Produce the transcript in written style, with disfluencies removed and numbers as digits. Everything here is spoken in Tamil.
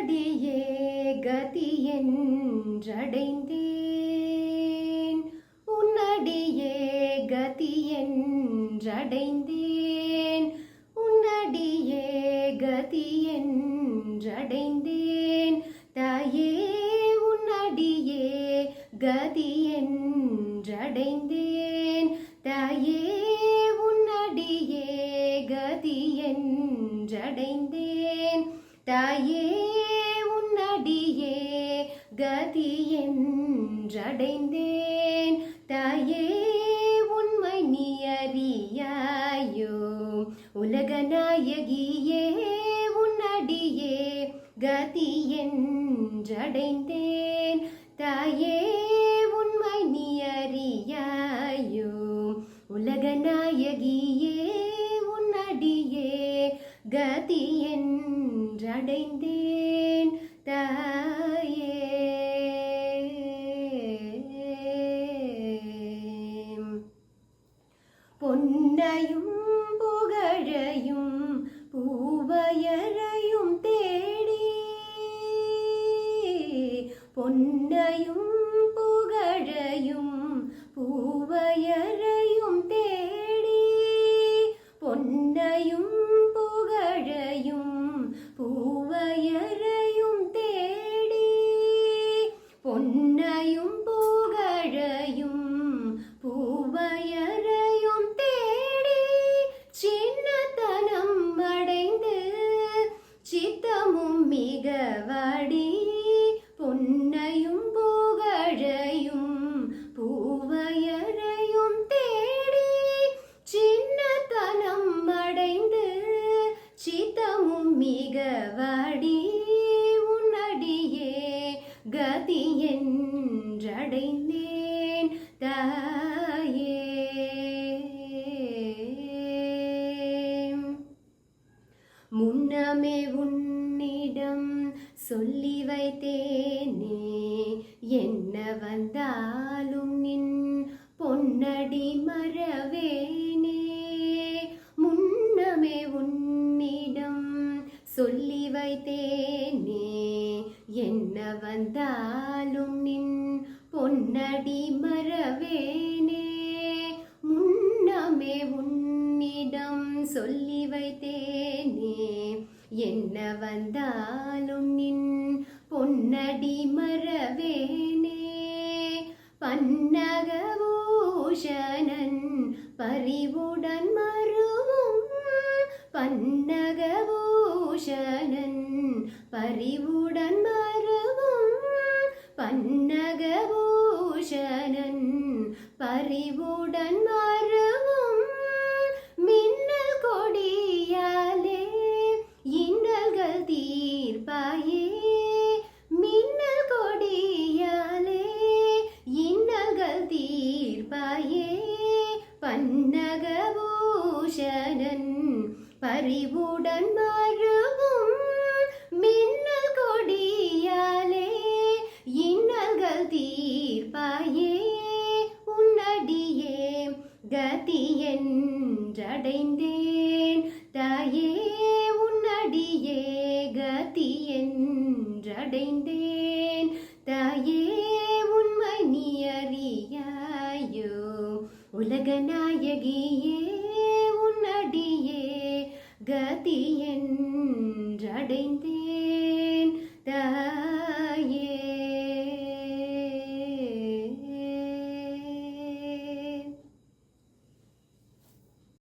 உன்னடியே கதி என்றடைந்தேன். உன்னடியே கதி என்றடைந்தேன். உன்னடியே கதி என்றடைந்தேன். தாயே உன்னடியே கதி என்றடைந்தேன். தாயே உன்னடியே கதி என்றடைந்தேன். தாயே உன்னடியே கதி என்றடைந்தேன். தாயே உண்மை நீ அறியாயோ உலகநாயகியே உன்னடியே கதி என்றடைந்தேன். தாயே உண்மை நீ அறியாயோ உலகநாயகியே உன்னடியே கதி என்றடைந்தேன். தாயே பொன்னையும் புகழையும் பூவையரையும் தேடி பொன்னையும் புகழையும் பூவையரையும் தேடி பொன்னையும் புகழையும் பூவையரையும் தேடி பொன்னையும் புகழையும் பூவையரையும் தேடி சின்னத்தனம் அடைந்து சித்தமும் மிக வாடி பொன்னையும் புகழையும் பூவையரையும் தேடி சின்னத்தனம் அடைந்து சித்தமும் மிக வாடி உன்னடியே கதி என்றடைந்தேன். தாயே முன்னமே உன்னிடம் சொல்லி வைத்தேனே என்ன வந்தாலும் நின் பொன்னடி மறவேனே. முன்னமே உன்னிடம் சொல்லி வைத்தேனே என்ன வந்தாலும் நின் பொன்னடி மறவேனே. முன்னமே உன்னிடம் சொல்லி வைத்தேனே என்ன வந்தாலும் நின் பொன்னடி மறவேனே. பன்னகபூஷணன் பரிவுடன் மருவும் பன்னகபூஷணன் பரிவுடன் மருவும் பன்னகபூஷணன் பரிவுடன் மருவும் மின்னல் கொடியாலே இன்னல்கள் தீர்ப்பாயே. மின்னல் கொடியாலே இன்னல்கள் தீர்ப்பாயே. பன்னகபூஷணன் பரிவுடன் மருவும் மின்னல் கொடியாலே இன்னல்கள் தீர்ப்பாயே. உன்னடியே கதி என்றடைந்தேன். தாயே உன்னடியே கதி என்றடைந்தேன். தாயே உண்மை நீ அறியாயோ உலகநாயகியே உன்னடியே கதி என்றடைந்தேன்.